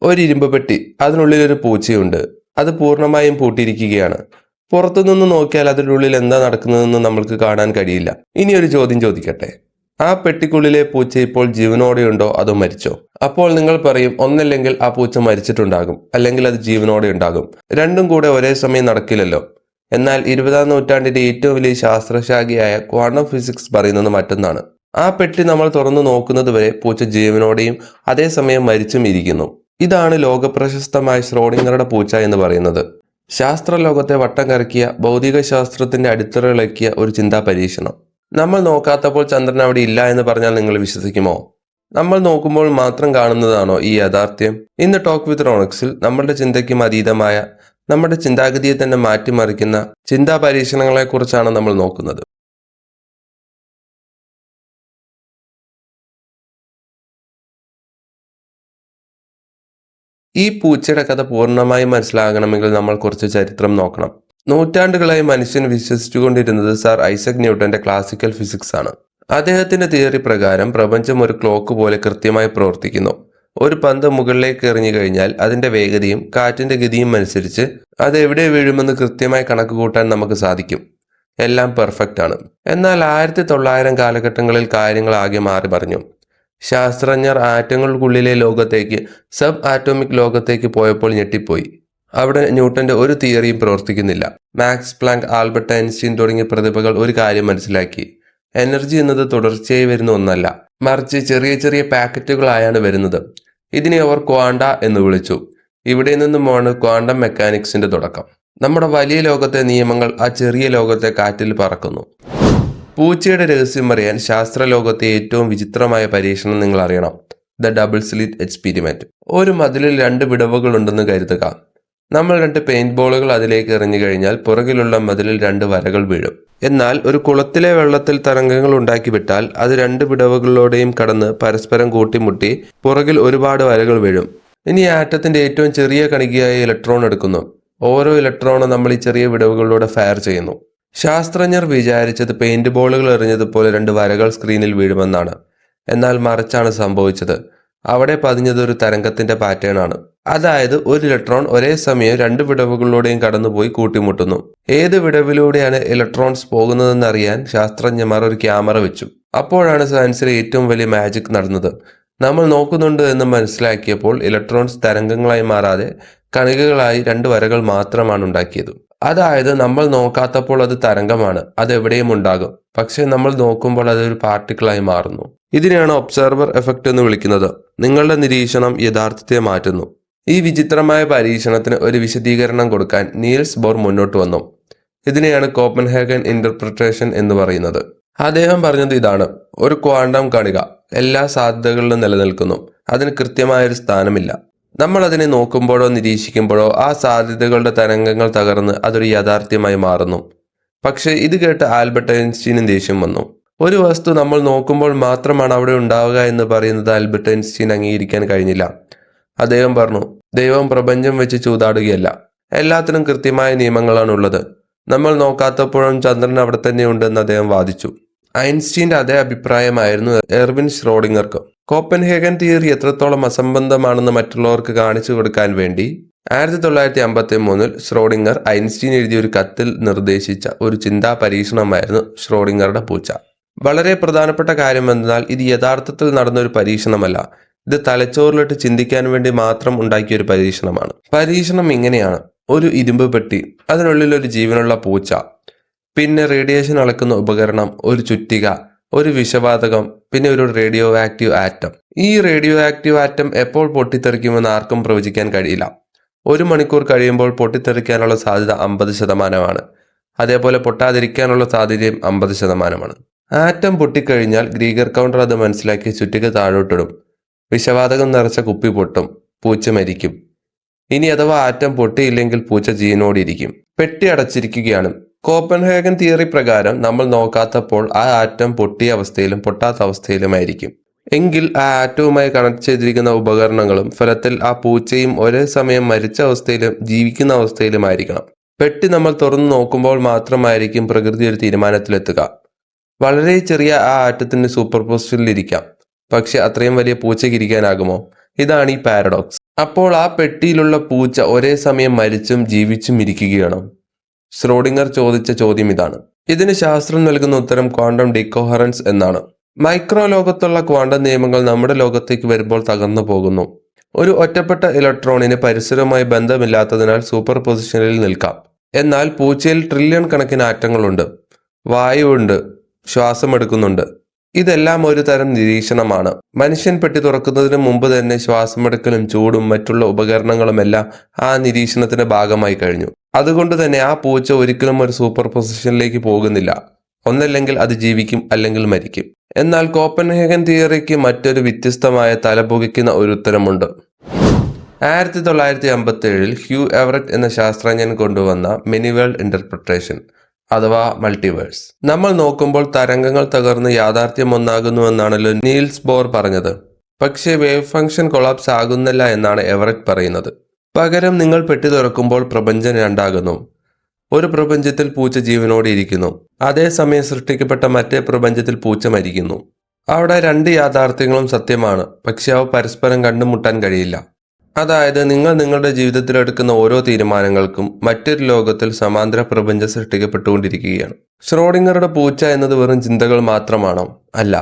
ഒരു ഇരുമ്പ് പെട്ടി, അതിനുള്ളിൽ ഒരു പൂച്ചയുണ്ട്. അത് പൂർണ്ണമായും പൂട്ടിയിരിക്കുകയാണ്. പുറത്തുനിന്ന് നോക്കിയാൽ അതിനുള്ളിൽ എന്താ നടക്കുന്നതെന്ന് നമ്മൾക്ക് കാണാൻ കഴിയില്ല. ഇനി ഒരു ചോദ്യം ചോദിക്കട്ടെ, ആ പെട്ടിക്കുള്ളിലെ പൂച്ച ഇപ്പോൾ ജീവനോടെയുണ്ടോ അതോ മരിച്ചോ? അപ്പോൾ നിങ്ങൾ പറയും, ഒന്നല്ലെങ്കിൽ ആ പൂച്ച മരിച്ചിട്ടുണ്ടാകും, അല്ലെങ്കിൽ അത് ജീവനോടെ ഉണ്ടാകും. രണ്ടും കൂടെ ഒരേ സമയം നടക്കില്ലല്ലോ. എന്നാൽ 20-ാം നൂറ്റാണ്ടിന്റെ ഏറ്റവും വലിയ ശാസ്ത്രശാഖയായ ക്വാണ്ടം ഫിസിക്സ് പറയുന്നത് മറ്റൊന്നാണ്. ആ പെട്ടി നമ്മൾ തുറന്നു നോക്കുന്നത് വരെ പൂച്ച ജീവനോടെയും അതേസമയം മരിച്ചും ഇരിക്കുന്നു. ഇതാണ് ലോകപ്രശസ്തമായ ശ്രോഡിംഗറുടെ പൂച്ച എന്ന് പറയുന്നത്. ശാസ്ത്രലോകത്തെ വട്ടം കറക്കിയ, ഭൗതിക ശാസ്ത്രത്തിന്റെ അടിത്തറയിളക്കിയ ഒരു ചിന്താ പരീക്ഷണം. നമ്മൾ നോക്കാത്തപ്പോൾ ചന്ദ്രൻ അവിടെ ഇല്ല എന്ന് പറഞ്ഞാൽ നിങ്ങൾ വിശ്വസിക്കുമോ? നമ്മൾ നോക്കുമ്പോൾ മാത്രം കാണുന്നതാണോ ഈ യാഥാർത്ഥ്യം? ഇന്ന് ടോക്ക് വിത്ത് റോണക്സിൽ നമ്മളുടെ ചിന്തയ്ക്കും അതീതമായ, നമ്മുടെ ചിന്താഗതിയെ തന്നെ മാറ്റിമറിക്കുന്ന ചിന്താ പരീക്ഷണങ്ങളെക്കുറിച്ചാണ് നമ്മൾ നോക്കുന്നത്. ഈ പൂച്ചയുടെ കഥ പൂർണ്ണമായും മനസ്സിലാകണമെങ്കിൽ നമ്മൾ കുറച്ച് ചരിത്രം നോക്കണം. നൂറ്റാണ്ടുകളായി മനുഷ്യൻ വിശ്വസിച്ചുകൊണ്ടിരുന്നത് സർ ഐസക് ന്യൂട്ടന്റെ ക്ലാസിക്കൽ ഫിസിക്സ് ആണ്. അദ്ദേഹത്തിന്റെ തിയറി പ്രകാരം പ്രപഞ്ചം ഒരു ക്ലോക്ക് പോലെ കൃത്യമായി പ്രവർത്തിക്കുന്നു. ഒരു പന്ത് മുകളിലേക്ക് എറിഞ്ഞു കഴിഞ്ഞാൽ അതിന്റെ വേഗതയും കാറ്റിന്റെ ഗതിയും അനുസരിച്ച് അത് എവിടെ വീഴുമെന്ന് കൃത്യമായി കണക്ക് കൂട്ടാൻ നമുക്ക് സാധിക്കും. എല്ലാം പെർഫെക്റ്റ് ആണ്. എന്നാൽ 1900 കാലഘട്ടങ്ങളിൽ കാര്യങ്ങൾ ആകെ മാറി മറിഞ്ഞു. ശാസ്ത്രജ്ഞർ ആറ്റങ്ങൾക്കുള്ളിലെ ലോകത്തേക്ക്, സബ് ആറ്റോമിക് ലോകത്തേക്ക് പോയപ്പോൾ ഞെട്ടിപ്പോയി. അവിടെ ന്യൂട്ടന്റെ ഒരു തിയറിയും പ്രവർത്തിക്കുന്നില്ല. മാക്സ് പ്ലാങ്ക്, ആൽബർട്ട് ഐൻസ്റ്റീൻ തുടങ്ങിയ പ്രതിഭകൾ ഒരു കാര്യം മനസ്സിലാക്കി. എനർജി എന്നത് തുടർച്ചയായി വരുന്ന ഒന്നല്ല, മറിച്ച് ചെറിയ ചെറിയ പാക്കറ്റുകളായാണ് വരുന്നത്. ഇതിനെ അവർ ക്വാണ്ട എന്ന് വിളിച്ചു. ഇവിടെ നിന്നുമാണ് ക്വാണ്ടം മെക്കാനിക്സിന്റെ തുടക്കം. നമ്മുടെ വലിയ ലോകത്തെ നിയമങ്ങൾ ആ ചെറിയ ലോകത്തെ കാറ്റിൽ പറക്കുന്നു. പൂച്ചയുടെ രഹസ്യം അറിയാൻ ശാസ്ത്രലോകത്തെ ഏറ്റവും വിചിത്രമായ പരീക്ഷണം നിങ്ങൾ അറിയണം. The double slit experiment. ഒരു മതിലിൽ 2 വിടവുകൾ ഉണ്ടെന്ന് കരുതുക. നമ്മൾ 2 പെയിന്റ് ബോളുകൾ അതിലേക്ക് എറിഞ്ഞു കഴിഞ്ഞാൽ പുറകിലുള്ള മതിലിൽ 2 വരകൾ വീഴും. എന്നാൽ ഒരു കുളത്തിലെ വെള്ളത്തിൽ തരംഗങ്ങൾ ഉണ്ടാക്കി വിട്ടാൽ അത് 2 വിടവുകളിലൂടെയും കടന്ന് പരസ്പരം കൂട്ടിമുട്ടി പുറകിൽ ഒരുപാട് വരകൾ വീഴും. ഇനി ആറ്റത്തിന്റെ ഏറ്റവും ചെറിയ കണികയായ ഇലക്ട്രോൺ എടുക്കുന്നു. ഓരോ ഇലക്ട്രോണും നമ്മൾ ഈ ചെറിയ വിടവുകളിലൂടെ ഫയർ ചെയ്യുന്നു. ശാസ്ത്രജ്ഞർ വിചാരിച്ചത് പെയിന്റ് ബോളുകൾ എറിഞ്ഞതുപോലെ 2 വരകൾ സ്ക്രീനിൽ വീഴുമെന്നാണ്. എന്നാൽ മറിച്ചാണ് സംഭവിച്ചത്. അവിടെ പതിഞ്ഞത് ഒരു തരംഗത്തിന്റെ പാറ്റേൺ ആണ്. അതായത് ഒരു ഇലക്ട്രോൺ ഒരേ സമയം 2 വിടവുകളിലൂടെയും കടന്നുപോയി കൂട്ടിമുട്ടുന്നു. ഏത് വിടവിലൂടെയാണ് ഇലക്ട്രോൺസ് പോകുന്നതെന്ന് അറിയാൻ ശാസ്ത്രജ്ഞന്മാർ ഒരു ക്യാമറ വെച്ചു. അപ്പോഴാണ് സയൻസിലെ ഏറ്റവും വലിയ മാജിക് നടന്നത്. നമ്മൾ നോക്കുന്നുണ്ട് എന്ന് മനസ്സിലാക്കിയപ്പോൾ ഇലക്ട്രോൺസ് തരംഗങ്ങളായി മാറാതെ കണികകളായി 2 വരകൾ മാത്രമാണ് ഉണ്ടാക്കിയത്. അതായത് നമ്മൾ നോക്കാത്തപ്പോൾ അത് തരംഗമാണ്, അത് എവിടെയും ഉണ്ടാകും. പക്ഷെ നമ്മൾ നോക്കുമ്പോൾ അതൊരു പാർട്ടിക്കിളായി മാറുന്നു. ഇതിനെയാണ് ഒബ്സർവർ എഫക്റ്റ് എന്ന് വിളിക്കുന്നത്. നിങ്ങളുടെ നിരീക്ഷണം യഥാർത്ഥത്തെ മാറ്റുന്നു. ഈ വിചിത്രമായ പരീക്ഷണത്തിന് ഒരു വിശദീകരണം കൊടുക്കാൻ നീൽസ് ബോർ മുന്നോട്ട് വന്നു. ഇതിനെയാണ് കോപ്പൻഹേഗൻ ഇന്റർപ്രിട്ടേഷൻ എന്ന് പറയുന്നത്. അദ്ദേഹം പറഞ്ഞത് ഇതാണ്: ഒരു ക്വാണ്ടം കണിക എല്ലാ സാധ്യതകളിലും നിലനിൽക്കുന്നു. അതിന് കൃത്യമായൊരു സ്ഥാനമില്ല. നമ്മൾ അതിനെ നോക്കുമ്പോഴോ നിരീക്ഷിക്കുമ്പോഴോ ആ സാധ്യതകളുടെ തരംഗങ്ങൾ തകർന്ന് അതൊരു യാഥാർത്ഥ്യമായി മാറുന്നു. പക്ഷെ ഇത് കേട്ട് ആൽബർട്ട് ഐൻസ്റ്റീനും ദേഷ്യം വന്നു. ഒരു വസ്തു നമ്മൾ നോക്കുമ്പോൾ മാത്രമാണ് അവിടെ ഉണ്ടാവുക എന്ന് പറയുന്നത് ആൽബർട്ട് ഐൻസ്റ്റീൻ അംഗീകരിക്കാൻ കഴിഞ്ഞില്ല. അദ്ദേഹം പറഞ്ഞു, ദൈവം പ്രപഞ്ചം വെച്ച് ചൂതാടുകയല്ല, എല്ലാത്തിനും കൃത്യമായ നിയമങ്ങളാണ് ഉള്ളത്. നമ്മൾ നോക്കാത്തപ്പോഴും ചന്ദ്രൻ അവിടെ തന്നെ ഉണ്ടെന്ന് അദ്ദേഹം വാദിച്ചു. ഐൻസ്റ്റീന്റെ അതേ അഭിപ്രായമായിരുന്നു എർവിൻ ശ്രോഡിംഗർക്ക്. കോപ്പൻഹേഗൻ തിയറി എത്രത്തോളം അസംബന്ധമാണെന്ന് മറ്റുള്ളവർക്ക് കാണിച്ചു കൊടുക്കാൻ വേണ്ടി 1953 ശ്രോഡിംഗർ ഐൻസ്റ്റീൻ എഴുതിയ ഒരു കത്തിൽ നിർദ്ദേശിച്ച ഒരു ചിന്താ പരീക്ഷണമായിരുന്നു ശ്രോഡിംഗറുടെ പൂച്ച. വളരെ പ്രധാനപ്പെട്ട കാര്യം എന്നാൽ ഇത് യഥാർത്ഥത്തിൽ നടന്നൊരു പരീക്ഷണമല്ല. ഇത് തലച്ചോറിലിട്ട് ചിന്തിക്കാൻ വേണ്ടി മാത്രം ഉണ്ടാക്കിയ ഒരു പരീക്ഷണമാണ്. പരീക്ഷണം ഇങ്ങനെയാണ്: ഒരു ഇരുമ്പ് പെട്ടി, അതിനുള്ളിൽ ഒരു ജീവനുള്ള പൂച്ച, പിന്നെ റേഡിയേഷൻ അളക്കുന്ന ഉപകരണം, ഒരു ചുറ്റിക, ഒരു വിഷവാതകം, പിന്നെ ഒരു റേഡിയോ ആക്റ്റീവ് ആറ്റം. ഈ റേഡിയോ ആക്റ്റീവ് ആറ്റം എപ്പോൾ പൊട്ടിത്തെറിക്കുമെന്ന് ആർക്കും പ്രവചിക്കാൻ കഴിയില്ല. 1 മണിക്കൂർ കഴിയുമ്പോൾ പൊട്ടിത്തെറിക്കാനുള്ള സാധ്യത 50%. അതേപോലെ പൊട്ടാതിരിക്കാനുള്ള സാധ്യതയും 50%. ആറ്റം പൊട്ടിക്കഴിഞ്ഞാൽ ഗ്രീഗർ കൗണ്ടർ അത് മനസ്സിലാക്കി ചുറ്റിക താഴോട്ടിടും. വിഷവാതകം നിറച്ച കുപ്പി പൊട്ടും, പൂച്ച മരിക്കും. ഇനി അഥവാ ആറ്റം പൊട്ടിയില്ലെങ്കിൽ പൂച്ച ജീവനോടിരിക്കും. പെട്ടി അടച്ചിരിക്കുകയാണ്. കോപ്പൻഹേഗൻ തിയറി പ്രകാരം നമ്മൾ നോക്കാത്തപ്പോൾ ആ ആറ്റം പൊട്ടിയ അവസ്ഥയിലും പൊട്ടാത്ത അവസ്ഥയിലുമായിരിക്കും. എങ്കിൽ ആ ആറ്റവുമായി കണക്ട് ചെയ്തിരിക്കുന്ന ഉപകരണങ്ങളും ഫലത്തിൽ ആ പൂച്ചയും ഒരേ സമയം മരിച്ച അവസ്ഥയിലും ജീവിക്കുന്ന അവസ്ഥയിലുമായിരിക്കണം. പെട്ടി നമ്മൾ തുറന്നു നോക്കുമ്പോൾ മാത്രമായിരിക്കും പ്രകൃതി ഒരു തീരുമാനത്തിലെത്തുക. വളരെ ചെറിയ ആ ആറ്റത്തിന് സൂപ്പർ പൊസിഷനിലിരിക്കാം. പക്ഷെ അത്രയും വലിയ പൂച്ചയ്ക്ക് ഇരിക്കാനാകുമോ? ഇതാണ് ഈ പാരഡോക്സ്. അപ്പോൾ ആ പെട്ടിയിലുള്ള പൂച്ച ഒരേ സമയം മരിച്ചും ജീവിച്ചും ഇരിക്കുകയാണോ? ശ്രോഡിംഗർ ചോദിച്ച ചോദ്യം ഇതാണ്. ഇതിന് ശാസ്ത്രം നൽകുന്ന ഉത്തരം ക്വാണ്ടം ഡീകോഹറൻസ് എന്നാണ്. മൈക്രോ ലോകത്തുള്ള ക്വാണ്ടം നിയമങ്ങൾ നമ്മുടെ ലോകത്തേക്ക് വരുമ്പോൾ തകർന്നു പോകുന്നു. ഒരു ഒറ്റപ്പെട്ട ഇലക്ട്രോണിന് പരിസരവുമായി ബന്ധമില്ലാത്തതിനാൽ സൂപ്പർ പൊസിഷനിൽ നിൽക്കാം. എന്നാൽ പൂച്ചയിൽ ട്രില്യൺ കണക്കിന് ആറ്റങ്ങളുണ്ട്, വായുവുണ്ട്, ശ്വാസമെടുക്കുന്നുണ്ട്. ഇതെല്ലാം ഒരു തരം നിരീക്ഷണമാണ്. മനുഷ്യൻ പെട്ടി തുറക്കുന്നതിന് മുമ്പ് തന്നെ ശ്വാസമെടുക്കലും ചൂടും മറ്റുള്ള ഉപകരണങ്ങളുമെല്ലാം ആ നിരീക്ഷണത്തിന്റെ ഭാഗമായി കഴിഞ്ഞു. അതുകൊണ്ട് തന്നെ ആ പൂച്ച ഒരിക്കലും ഒരു സൂപ്പർ പൊസിഷനിലേക്ക് പോകുന്നില്ല. ഒന്നല്ലെങ്കിൽ അത് ജീവിക്കും, അല്ലെങ്കിൽ മരിക്കും. എന്നാൽ കോപ്പൻഹേഗൻ തിയറിക്ക് മറ്റൊരു വ്യത്യസ്തമായ തലപുകയ്ക്കുന്ന ഒരു ഉത്തരമുണ്ട്. 1957 ഹ്യൂ എവററ്റ് എന്ന ശാസ്ത്രജ്ഞൻ കൊണ്ടുവന്ന മെനി വേൾഡ് ഇന്റർപ്രിട്ടേഷൻ അഥവാ മൾട്ടിവേഴ്സ്. നമ്മൾ നോക്കുമ്പോൾ തരംഗങ്ങൾ തകർന്ന് യാഥാർത്ഥ്യം ഒന്നാകുന്നുവെന്നാണല്ലോ നീൽസ് ബോർ പറഞ്ഞത്. പക്ഷേ വേവ് ഫംഗ്ഷൻ കൊളാപ്സ് ആകുന്നില്ല എന്നാണ് എവററ്റ് പറയുന്നത്. പകരം നിങ്ങൾ പെട്ടി തുറക്കുമ്പോൾ പ്രപഞ്ചം രണ്ടാകുന്നു. ഒരു പ്രപഞ്ചത്തിൽ പൂച്ച ജീവനോടെ ഇരിക്കുന്നു, അതേസമയം സൃഷ്ടിക്കപ്പെട്ട മറ്റേ പ്രപഞ്ചത്തിൽ പൂച്ച മരിക്കുന്നു. അവിടെ രണ്ട് യാഥാർത്ഥ്യങ്ങളും സത്യമാണ്, പക്ഷെ അവ പരസ്പരം കണ്ടുമുട്ടാൻ കഴിയില്ല. അതായത് നിങ്ങൾ നിങ്ങളുടെ ജീവിതത്തിൽ എടുക്കുന്ന ഓരോ തീരുമാനങ്ങൾക്കും മറ്റൊരു ലോകത്തിൽ സമാന്തര പ്രപഞ്ചം സൃഷ്ടിക്കപ്പെട്ടുകൊണ്ടിരിക്കുകയാണ്. ശ്രോഡിംഗറുടെ പൂച്ച എന്നത് വെറും ചിന്തകൾ മാത്രമാണോ? അല്ല.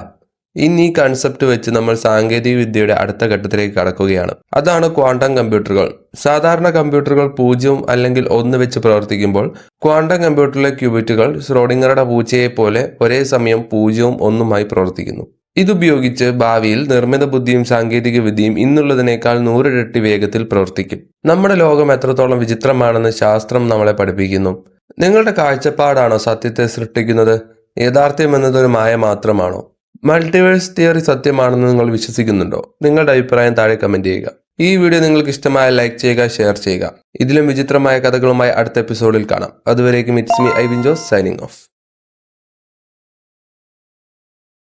ഇന്ന് ഈ കൺസെപ്റ്റ് വെച്ച് നമ്മൾ സാങ്കേതിക വിദ്യയുടെ അടുത്ത ഘട്ടത്തിലേക്ക് കടക്കുകയാണ്. അതാണ് ക്വാണ്ടം കമ്പ്യൂട്ടറുകൾ. സാധാരണ കമ്പ്യൂട്ടറുകൾ 0 അല്ലെങ്കിൽ 1 വെച്ച് പ്രവർത്തിക്കുമ്പോൾ ക്വാണ്ടം കമ്പ്യൂട്ടറിലെ ക്യൂബിറ്റുകൾ ശ്രോഡിംഗറുടെ പൂച്ചയെ പോലെ ഒരേ സമയം 0ഉം 1ഉമായി പ്രവർത്തിക്കുന്നു. ഇതുപയോഗിച്ച് ഭാവിയിൽ നിർമ്മിത ബുദ്ധിയും സാങ്കേതിക വിദ്യയും ഇന്നുള്ളതിനേക്കാൾ 100 ഇരട്ടി വേഗത്തിൽ പ്രവർത്തിക്കും. നമ്മുടെ ലോകം എത്രത്തോളം വിചിത്രമാണെന്ന് ശാസ്ത്രം നമ്മളെ പഠിപ്പിക്കുന്നു. നിങ്ങളുടെ കാഴ്ചപ്പാടാണോ സത്യത്തെ സൃഷ്ടിക്കുന്നത്? യാഥാർത്ഥ്യം എന്നതൊരു മായ മാത്രമാണോ? മൾട്ടിവേഴ്സ് തിയറി സത്യമാണെന്ന് നിങ്ങൾ വിശ്വസിക്കുന്നുണ്ടോ? നിങ്ങളുടെ അഭിപ്രായം താഴെ കമന്റ് ചെയ്യുക. ഈ വീഡിയോ നിങ്ങൾക്ക് ഇഷ്ടമായ ലൈക്ക് ചെയ്യുക, ഷെയർ ചെയ്യുക. ഇതിലും വിചിത്രമായ കഥകളുമായി അടുത്ത എപ്പിസോഡിൽ കാണാം. അതുവരേക്കും it's me Ivin Jose signing of.